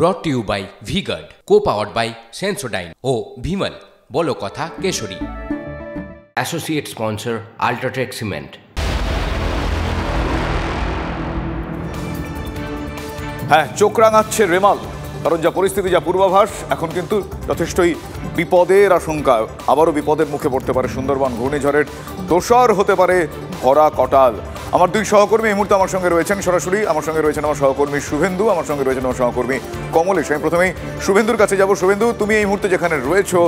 ব্রট to you by V-Guard, co-powered by Sensodyne ও ভিমল বলো কথা Kesari. Associate sponsor UltraTech cement. হ্যাঁ, চোখ রাঙাচ্ছে রেমাল, কারণ যা পরিস্থিতি, যা পূর্বাভাস, এখন কিন্তু যথেষ্টই বিপদের আশঙ্কা। আবারও বিপদের মুখে পড়তে পারে সুন্দরবন। ঘূর্ণিঝড়ের দোসর হতে পারে ভরা কটাল। আমার দুই সহকর্মী এই মুহূর্তে আমার সঙ্গে রয়েছেন সরাসরি। আমার সঙ্গে রয়েছেন আমার সহকর্মী শুভেন্দু, আমার সঙ্গে রয়েছেন আমার সহকর্মী কমলেশ। আমি প্রথমেই শুভেন্দুর কাছে যাব। শুভেন্দু, তুমি এই মুহূর্তে যেখানে রয়েছো,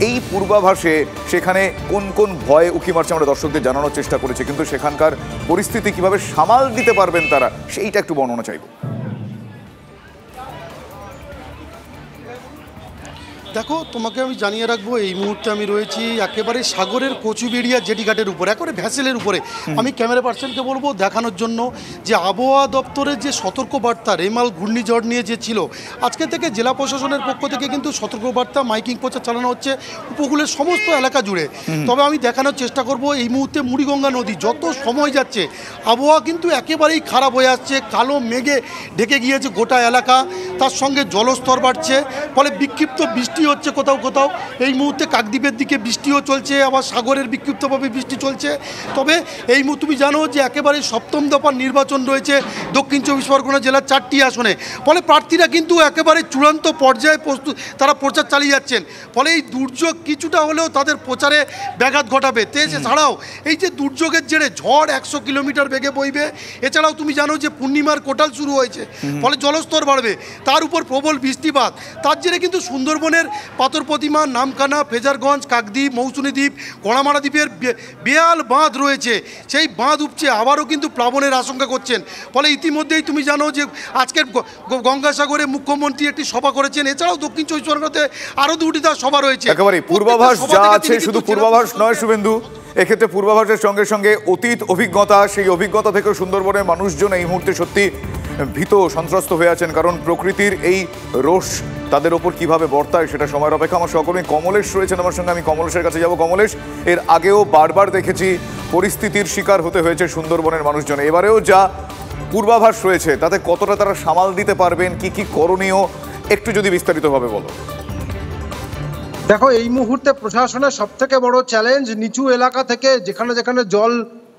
এই পূর্বাভাসে সেখানে কোন কোন ভয়ে উকি মারছে আমরা দর্শকদের জানানোর চেষ্টা করেছি, কিন্তু সেখানকার পরিস্থিতি কিভাবে সামাল দিতে পারবেন তারা, সেইটা একটু বর্ণনা চাইব। দেখো, তোমাকে আমি জানিয়ে রাখবো, এই মুহূর্তে আমি রয়েছি একেবারে সাগরের কচুবেড়িয়া জেটিঘাটের উপরে, একেবারে ভ্যাসেলের উপরে। আমি ক্যামেরা পার্সনকে বলবো দেখানোর জন্য যে আবহাওয়া দপ্তরের যে সতর্কবার্তা রেমাল ঘূর্ণিঝড় নিয়ে যে ছিল, আজকে থেকে জেলা প্রশাসনের পক্ষ থেকে কিন্তু সতর্কবার্তা মাইকিং প্রচার চালানো হচ্ছে উপকূলের সমস্ত এলাকা জুড়ে। তবে আমি দেখানোর চেষ্টা করব, এই মুহূর্তে মুড়িগঙ্গা নদী যত সময় যাচ্ছে আবহাওয়া কিন্তু একেবারেই খারাপ হয়ে আসছে। কালো মেঘে ঢেকে গিয়েছে গোটা এলাকা, তার সঙ্গে জলস্তর বাড়ছে, ফলে বিক্ষিপ্ত বৃষ্টি হচ্ছে কোথাও কোথাও। এই মুহূর্তে কাকদ্বীপের দিকে বৃষ্টিও চলছে, আবার সাগরের বিক্ষিপ্তভাবে বৃষ্টি চলছে। তবে এই তুমি জানো যে একেবারে সপ্তম দফার নির্বাচন রয়েছে দক্ষিণ চব্বিশ পরগনা জেলার 4টি আসনে, ফলে প্রার্থীরা কিন্তু একেবারে চূড়ান্ত পর্যায়ে প্রস্তুত, তারা প্রচার চালিয়ে যাচ্ছেন। ফলে এই দুর্যোগ কিছুটা হলেও তাদের প্রচারে ব্যাঘাত ঘটাবে। এছাড়াও এই যে দুর্যোগের জেরে ঝড় 100 কিলোমিটার বেগে বইবে। এছাড়াও তুমি জানো যে পূর্ণিমার কোটাল শুরু হয়েছে, ফলে জলস্তর বাড়বে, তার উপর প্রবল বৃষ্টিপাত। তার জেরে কিন্তু সুন্দরবনের পাথর প্রতিমা, নামখানা, ফেজারগঞ্জ, কাকদ্বীপ, মৌসুমী দ্বীপ, কড়ামারা দ্বীপের বেয়াল বাঁধ রয়েছে, সেই বাঁধ উপচে আবারও কিন্তু প্লাবনের আশঙ্কা করছেন। ফলে ইতিমধ্যেই তুমি জানো যে আজকের গঙ্গাসাগরে মুখ্যমন্ত্রী একটি সভা করেছেন। এছাড়াও দক্ষিণ চব্বিশ পরগনাতে আরও 2টি তার সভা রয়েছে। একেবারে পূর্বাভাস যা আছে, শুধু পূর্বাভাস নয় শুভেন্দু, এক্ষেত্রে পূর্বাভাসের সঙ্গে সঙ্গে অতীত অভিজ্ঞতা, সেই অভিজ্ঞতা থেকে সুন্দরবনের মানুষজন এই মুহূর্তে সত্যি ভীত, সন্ত্রস্ত হয়ে আছেন, কারণ প্রকৃতির এই রোষ তাদের ওপর কিভাবে বর্তায় সেটা সময়ের অপেক্ষা। আমার সহকর্মী কমলেশ রয়েছেন আমার সঙ্গে, আমি কমলেশের কাছে যাব। কমলেশ, এর আগেও বারবার দেখেছি পরিস্থিতির শিকার হতে হয়েছে সুন্দরবনের মানুষজন। এবারেও যা পূর্বাভাস রয়েছে তাতে কতটা তারা সামাল দিতে পারবেন, কি কি করণীয়, একটু যদি বিস্তারিতভাবে বলো। দেখো, এই মুহূর্তে প্রশাসনের সব থেকে বড় চ্যালেঞ্জ নিচু এলাকা থেকে যেখানে যেখানে জল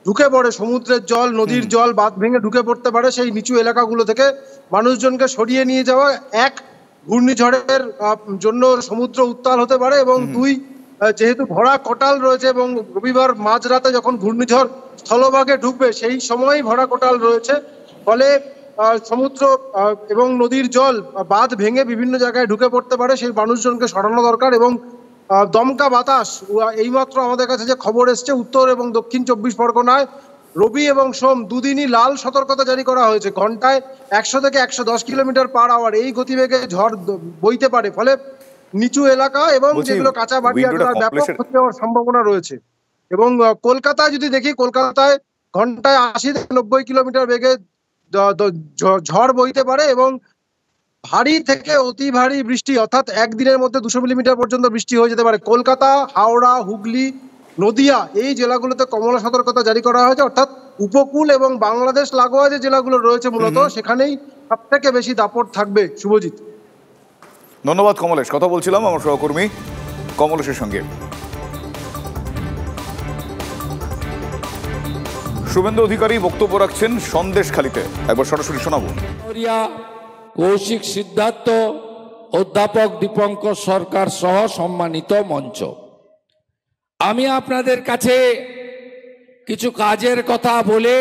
ঢুকে পড়ে, সমুদ্রের জল, নদীর জল বাঁধ ভেঙে ঢুকে পড়তে পারে, সেই নিচু এলাকাগুলো থেকে মানুষজনকে সরিয়ে নিয়ে যাওয়া। এক, ঘূর্ণিঝড়ের জন্য সমুদ্র উত্তাল হতে পারে, এবং 2, যেহেতু ভরা কটাল রয়েছে এবং রবিবার মাঝরাতে যখন ঘূর্ণিঝড় স্থলভাগে ঢুকবে সেই সময়ই ভরা কটাল রয়েছে, ফলে সমুদ্র এবং নদীর জল বাঁধ ভেঙে বিভিন্ন জায়গায় ঢুকে পড়তে পারে, সেই মানুষজনকে সরানো দরকার। এবং দমকা বাতাস, এইমাত্র আমাদের কাছে যে খবর এসছে, উত্তর এবং দক্ষিণ 24 পরগনায় রবি এবং সোম দুদিনই লাল সতর্কতা জারি করা হয়েছে। ঘন্টায় 100 থেকে 110 কিলোমিটার পার আওয়ার এই গতিবেগে ঝড় বইতে পারে, ফলে নিচু এলাকা এবং যেগুলো কাঁচা বাড়ি আছে তার ব্যাপক ক্ষতি হওয়ার সম্ভাবনা রয়েছে। এবং কলকাতায় যদি দেখি, কলকাতায় ঘন্টায় 80 থেকে 90 কিলোমিটার বেগে ঝড় বইতে পারে, এবং ভারী থেকে অতি ভারী বৃষ্টি, অর্থাৎ একদিনের মধ্যে 200 মিলিমিটার পর্যন্ত বৃষ্টি হয়ে যেতে পারে। কলকাতা, হাওড়া, হুগলি, নদিয়া এই জেলাগুলোতে কমলা সতর্কতা জারি করা হয়েছে, অর্থাৎ উপকূল এবং বাংলাদেশ লাগোয়া যে জেলাগুলো রয়েছে মূলত সেখানেই সব থেকে বেশি দাপট থাকবে। শুভজিৎ, ধন্যবাদ কমলেশ। কথা বলছিলাম আমার সহকর্মী কমলেশের সঙ্গে। শুভেন্দু অধিকারী বক্তব্য রাখছেন সন্দেশখালীতে, একবার সরাসরি শোনাবো। কৌশিক সিদ্ধার্থ, অধ্যাপক দীপঙ্কর সরকার সহ সম্মানিত মঞ্চ, আমি আপনাদের কাছে কিছু কাজের কথা বলে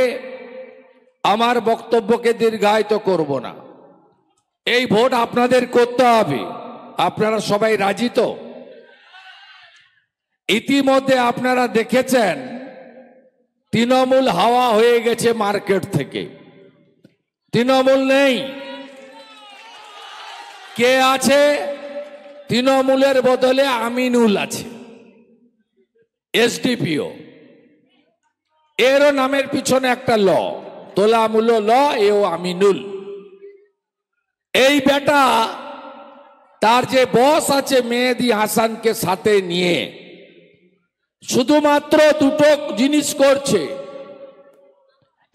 আমার বক্তব্যকে দীর্ঘায়িত করব না। এই ভোট আপনাদের করতে হবে, আপনারা সবাই রাজি তো? ইতিমধ্যে আপনারা দেখেছেন তৃণমূল হাওয়া হয়ে গেছে মার্কেট থেকে, তৃণমূল নেই। কে আছে? তৃণমূলের বদলে আমিনুল আছে, এসডিপিও। এরও নামের পিছনে একটা ল, তোলামূল ল, এও আমিনুল। এই বেটা তার যে বস আছে মেহেদি হাসানকে সাথে নিয়ে শুধুমাত্র দুটো জিনিস করছে,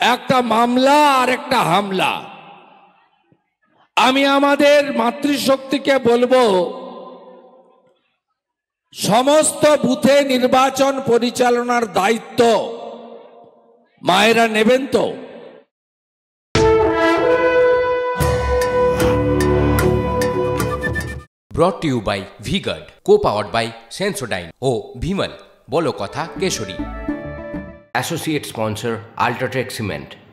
একটা মামলা আর একটা হামলা। আমি আমাদের মাতৃশক্তিকে বলবো, সমস্ত বুথে নির্বাচন পরিচালনার দায়িত্ব মায়েরা নেবেন তো? Brought to you by V-Guard, co-powered by Sensodyne O Bhimal, বলো কথা Keshari. Associate sponsor Ultratech Cement.